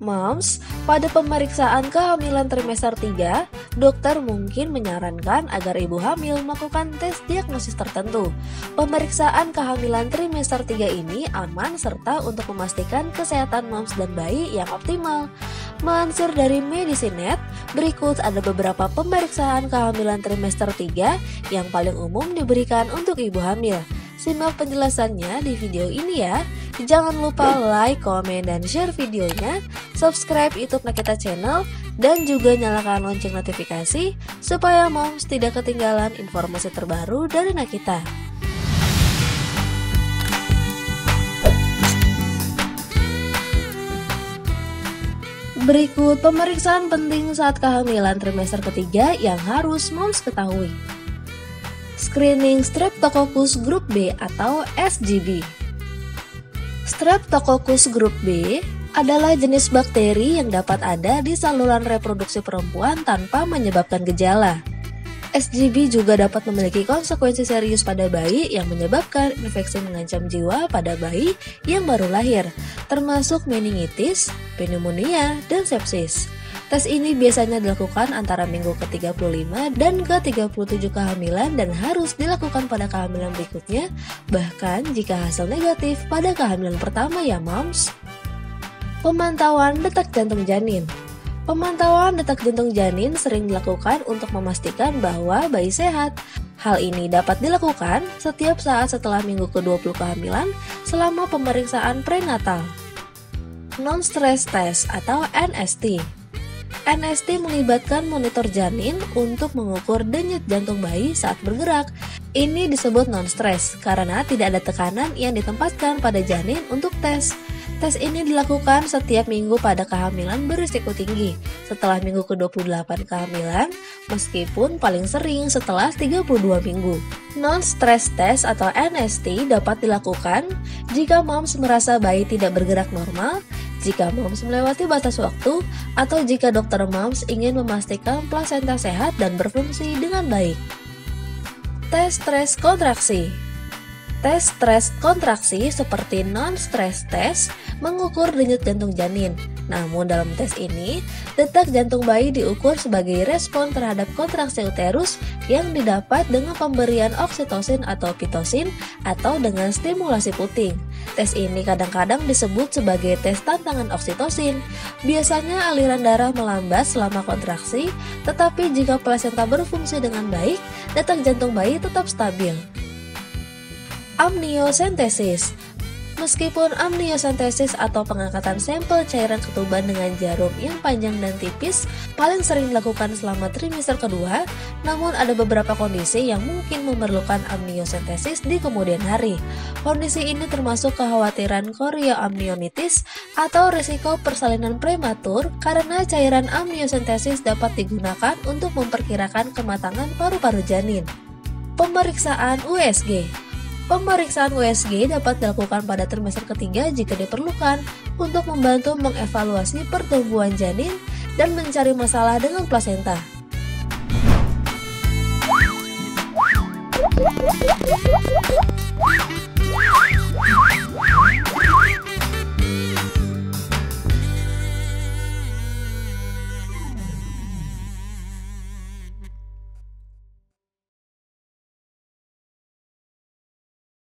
Moms, pada pemeriksaan kehamilan trimester 3, dokter mungkin menyarankan agar ibu hamil melakukan tes diagnosis tertentu. Pemeriksaan kehamilan trimester 3 ini aman serta untuk memastikan kesehatan moms dan bayi yang optimal. Melansir dari Medicinet, berikut ada beberapa pemeriksaan kehamilan trimester 3 yang paling umum diberikan untuk ibu hamil. Simak penjelasannya di video ini ya. Jangan lupa like, komen, dan share videonya, subscribe YouTube Nakita Channel, dan juga nyalakan lonceng notifikasi supaya moms tidak ketinggalan informasi terbaru dari Nakita. Berikut pemeriksaan penting saat kehamilan trimester ketiga yang harus moms ketahui. Screening Streptococcus Group B atau SGB. Streptococcus Group B adalah jenis bakteri yang dapat ada di saluran reproduksi perempuan tanpa menyebabkan gejala. SGB juga dapat memiliki konsekuensi serius pada bayi yang menyebabkan infeksi mengancam jiwa pada bayi yang baru lahir, termasuk meningitis, pneumonia, dan sepsis. Tes ini biasanya dilakukan antara minggu ke-35 dan ke-37 kehamilan dan harus dilakukan pada kehamilan berikutnya, bahkan jika hasil negatif pada kehamilan pertama ya moms. Pemantauan detak jantung janin. Pemantauan detak jantung janin sering dilakukan untuk memastikan bahwa bayi sehat. Hal ini dapat dilakukan setiap saat setelah minggu ke-20 kehamilan selama pemeriksaan prenatal. Non-stress test atau NST. NST melibatkan monitor janin untuk mengukur denyut jantung bayi saat bergerak. Ini disebut non-stress karena tidak ada tekanan yang ditempatkan pada janin untuk tes. Tes ini dilakukan setiap minggu pada kehamilan berisiko tinggi setelah minggu ke-28 kehamilan, meskipun paling sering setelah 32 minggu. Non-stress test atau NST dapat dilakukan jika moms merasa bayi tidak bergerak normal, jika moms melewati batas waktu, atau jika dokter moms ingin memastikan plasenta sehat dan berfungsi dengan baik. Tes stres kontraksi. Tes stres kontraksi seperti non-stress test mengukur denyut jantung janin. Namun dalam tes ini, detak jantung bayi diukur sebagai respon terhadap kontraksi uterus yang didapat dengan pemberian oksitosin atau pitocin atau dengan stimulasi puting. Tes ini kadang-kadang disebut sebagai tes tantangan oksitosin. Biasanya aliran darah melambat selama kontraksi, tetapi jika plasenta berfungsi dengan baik, detak jantung bayi tetap stabil. Amniosentesis. Meskipun amniosentesis atau pengangkatan sampel cairan ketuban dengan jarum yang panjang dan tipis paling sering dilakukan selama trimester kedua, namun ada beberapa kondisi yang mungkin memerlukan amniosentesis di kemudian hari. Kondisi ini termasuk kekhawatiran chorioamnionitis atau risiko persalinan prematur karena cairan amniosentesis dapat digunakan untuk memperkirakan kematangan paru-paru janin. Pemeriksaan USG. Pemeriksaan USG dapat dilakukan pada trimester ketiga jika diperlukan untuk membantu mengevaluasi pertumbuhan janin dan mencari masalah dengan plasenta.